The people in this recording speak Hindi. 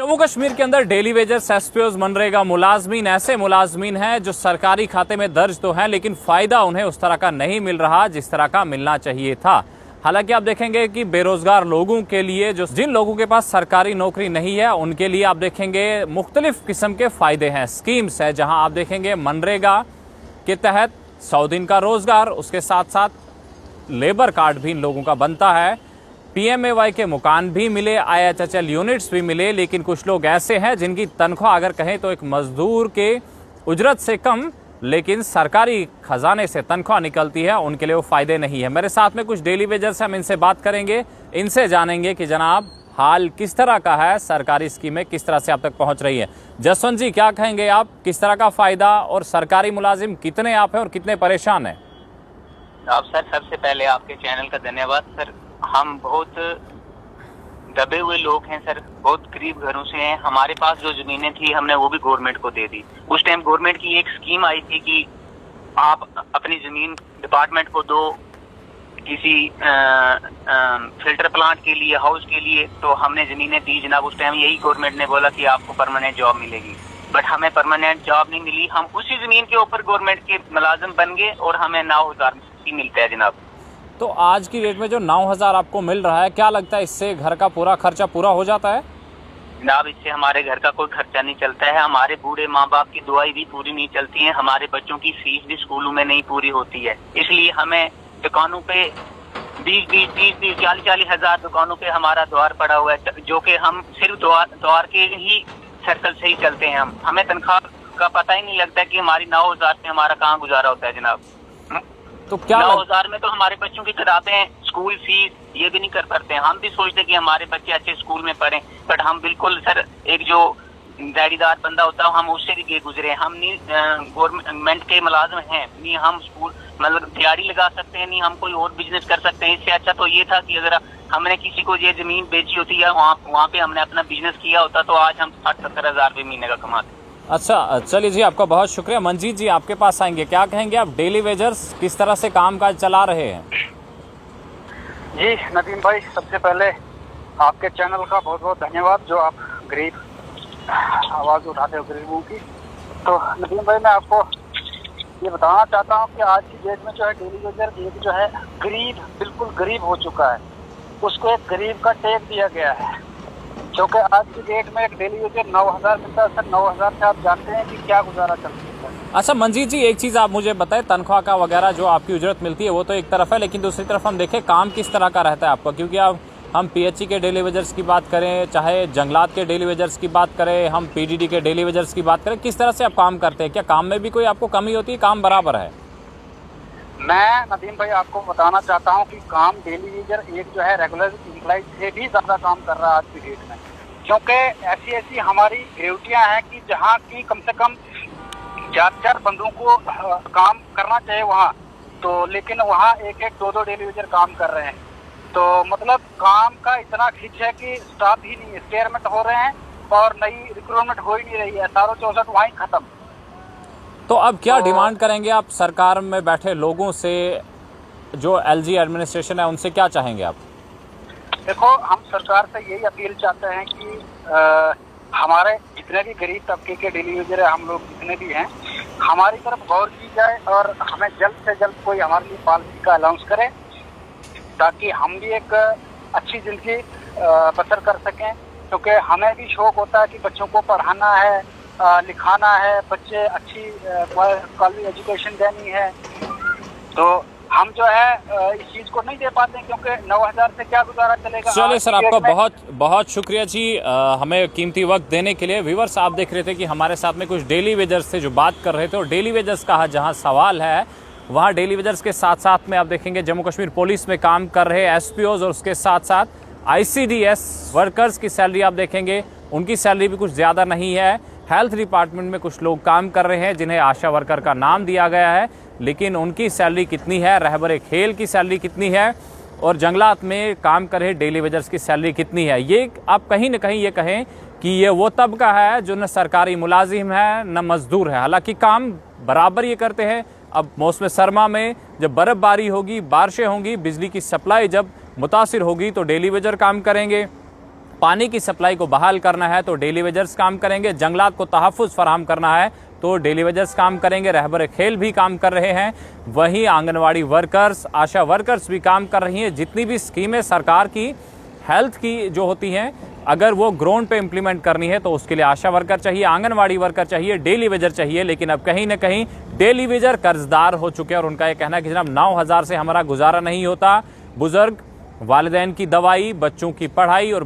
जम्मू कश्मीर के अंदर डेली वेजर्स, एसपीओज, मनरेगा मुलाजमीन ऐसे मुलाजमीन हैं जो सरकारी खाते में दर्ज तो हैं, लेकिन फ़ायदा उन्हें उस तरह का नहीं मिल रहा जिस तरह का मिलना चाहिए था। हालांकि आप देखेंगे कि बेरोजगार लोगों के लिए, जिन लोगों के पास सरकारी नौकरी नहीं है, उनके लिए आप देखेंगे मुख्तलिफ किस्म के फ़ायदे हैं, स्कीम्स है, जहाँ आप देखेंगे मनरेगा के तहत 100 दिन का रोज़गार, उसके साथ साथ लेबर कार्ड भी इन लोगों का बनता है, PMAY के मकान भी मिले, IHHL यूनिट्स भी मिले। लेकिन कुछ लोग ऐसे हैं जिनकी तनख्वाह अगर कहें तो एक मजदूर के उजरत से कम, लेकिन सरकारी खजाने से तनख्वाह निकलती है, उनके लिए वो फ़ायदे नहीं है। मेरे साथ में कुछ डेली वेजर्स हैं, हम इनसे बात करेंगे, इनसे जानेंगे कि जनाब हाल किस तरह का है, सरकारी स्कीमें किस तरह से आप तक पहुंच रही है। जसवंत जी, क्या कहेंगे आप, किस तरह का फ़ायदा और सरकारी मुलाजिम कितने आप हैं और कितने परेशान हैं? आप सर, सबसे पहले आपके चैनल का धन्यवाद सर। हम बहुत दबे हुए लोग हैं सर, बहुत गरीब घरों से हैं। हमारे पास जो जमीनें थी हमने वो भी गवर्नमेंट को दे दी। उस टाइम गवर्नमेंट की एक स्कीम आई थी कि आप अपनी जमीन डिपार्टमेंट को दो किसी फिल्टर प्लांट के लिए, हाउस के लिए, तो हमने जमीनें दी जनाब। उस टाइम यही गवर्नमेंट ने बोला कि आपको परमानेंट जॉब मिलेगी, बट हमें परमानेंट जॉब नहीं मिली। हम उसी जमीन के ऊपर गवर्नमेंट के मुलाजिम बन गए और हमें 9,000 मिलता है जनाब। तो आज की डेट में जो 9,000 आपको मिल रहा है, क्या लगता है इससे घर का पूरा खर्चा पूरा हो जाता है? जनाब, इससे हमारे घर का कोई खर्चा नहीं चलता है। हमारे बूढ़े माँ बाप की दुआई भी पूरी नहीं चलती है, हमारे बच्चों की फीस भी स्कूलों में नहीं पूरी होती है। इसलिए हमें दुकानों पे 20-20, 30-30, 40-40 हजार दुकानों पे हमारा द्वार पड़ा हुआ है, जो कि हम सिर्फ द्वार के ही सर्कल से ही चलते हैं। हमें तनख्वाह का पता ही नहीं लगता कि हमारी 9,000 से हमारा कहाँ गुजारा होता है जनाब। तो क्या 9,000 में तो हमारे बच्चों की किताबें, स्कूल फीस ये भी नहीं कर पाते हैं। हम भी सोचते कि हमारे बच्चे अच्छे स्कूल में पढ़ें, बट हम बिल्कुल सर, एक जो दिहाड़ीदार बंदा होता है हम उससे भी गुजरे। हम नहीं गवर्नमेंट के मुलाजिम हैं, नहीं हम स्कूल मतलब दिहाड़ी लगा सकते हैं, नहीं हम कोई और बिजनेस कर सकते हैं। इससे अच्छा तो ये था कि अगर हमने किसी को ये जमीन बेची होती है, वहाँ पे हमने अपना बिजनेस किया होता, तो आज हम 60-70 हजार रुपये महीने का कमाते। अच्छा, चलिए जी, आपका बहुत शुक्रिया। मंजीत जी, आपके पास आएंगे, क्या कहेंगे आप, डेली वेजर्स किस तरह से काम काज चला रहे हैं? जी नदीम भाई, सबसे पहले आपके चैनल का बहुत बहुत धन्यवाद, जो आप गरीब आवाज़ उठाते हो गरीबों की। तो नदीम भाई, मैं आपको ये बताना चाहता हूँ कि आज की डेट में जो है डेली वेजर एक जो है गरीब, बिल्कुल गरीब हो चुका है। उसको एक गरीब का टैग दिया गया है, क्योंकि आज की डेट में एक डेली वेजर 9,000 मिलता है। सर, 9,000 से आप जानते हैं कि क्या गुजारा चल सकता है। अच्छा मंजीत जी, एक चीज़ आप मुझे बताएं, तनख्वाह का वगैरह जो आपकी उजरत मिलती है वो तो एक तरफ है, लेकिन दूसरी तरफ हम देखें काम किस तरह का रहता है आपका, क्योंकि अब हम PHE के डेली वेजर्स की बात करें, चाहे जंगलात के डेली वेजर्स की बात करें, हम PDD के डेली वेजर्स की बात करें, किस तरह से आप काम करते हैं? क्या काम में भी कोई आपको कमी होती है, काम बराबर है? मैं नदीम भाई आपको बताना चाहता हूँ कि काम डेली वेजर एक जो है रेगुलर एम्प्लॉय से भी ज़्यादा काम कर रहा है आज की डेट में, क्योंकि ऐसी हमारी ड्यूटियाँ हैं कि जहाँ की कम से कम 4-4 बंदों को काम करना चाहिए वहाँ, तो लेकिन वहाँ 1-1, 2-2 डेली वेजर काम कर रहे हैं। तो मतलब काम का इतना खिंच है कि स्टाफ ही नहीं है, रिटायरमेंट हो रहे हैं और नई रिक्रूटमेंट हो ही नहीं रही है, 464 वहीं खत्म। तो अब क्या डिमांड करेंगे आप सरकार में बैठे लोगों से, जो LG एडमिनिस्ट्रेशन है, उनसे क्या चाहेंगे आप? देखो, हम सरकार से यही अपील चाहते हैं कि हमारे जितने भी गरीब तबके के डेली वेजर है, हम लोग जितने भी हैं, हमारी तरफ गौर की जाए और हमें जल्द से जल्द कोई हमारे लिए पॉलिसी का अनाउंस करे, ताकि हम भी एक अच्छी जिंदगी बसर कर सकें। क्योंकि हमें भी शौक होता है कि बच्चों को पढ़ाना है, लिखाना है, बच्चे अच्छी क्वालिटी एजुकेशन देनी है, तो हम जो है इस चीज़ को नहीं दे पाते, क्योंकि 9,000 से क्या गुजारा चलेगा। चलिए सर, आपका बहुत बहुत शुक्रिया जी, हमें कीमती वक्त देने के लिए। व्यूअर्स, आप देख रहे थे कि हमारे साथ में कुछ डेली वेजर्स से जो बात कर रहे थे, और डेली वेजर्स का जहां सवाल है, वहां डेली वेजर्स के साथ साथ में आप देखेंगे जम्मू कश्मीर पुलिस में काम कर रहे SPOs और उसके साथ साथ ICDS वर्कर्स की सैलरी आप देखेंगे, उनकी सैलरी भी कुछ ज़्यादा नहीं है। हेल्थ डिपार्टमेंट में कुछ लोग काम कर रहे हैं जिन्हें आशा वर्कर का नाम दिया गया है, लेकिन उनकी सैलरी कितनी है, रहबरे खेल की सैलरी कितनी है, और जंगलात में काम कर रहे डेली वेजर्स की सैलरी कितनी है, ये आप कहीं ना कहीं ये कहें कि ये वो तबका है जो न सरकारी मुलाजिम है न मजदूर है। हालांकि काम बराबर ये करते हैं। अब मौसम सरमा में जब बर्फ़बारी होगी, बारिशें होंगी, बिजली की सप्लाई जब मुतासिर होगी, तो डेली वेजर काम करेंगे, पानी की सप्लाई को बहाल करना है तो डेली वेजर्स काम करेंगे, जंगलात को तहफ़्फ़ुज़ फराहम करना है तो डेली वेजर्स काम करेंगे, रहबर खेल भी काम कर रहे हैं, वहीं आंगनवाड़ी वर्कर्स, आशा वर्कर्स भी काम कर रही हैं। जितनी भी स्कीमें सरकार की हेल्थ की जो होती हैं, अगर वो ग्राउंड पे इम्प्लीमेंट करनी है तो उसके लिए आशा वर्कर चाहिए, आंगनवाड़ी वर्कर चाहिए, डेली वेजर चाहिए। लेकिन अब कहीं ना कहीं डेली वेजर कर्जदार हो चुके हैं और उनका ये कहना है कि जनाब 9,000 से हमारा गुजारा नहीं होता। बुजुर्ग, वालिदैन की दवाई, बच्चों की पढ़ाई और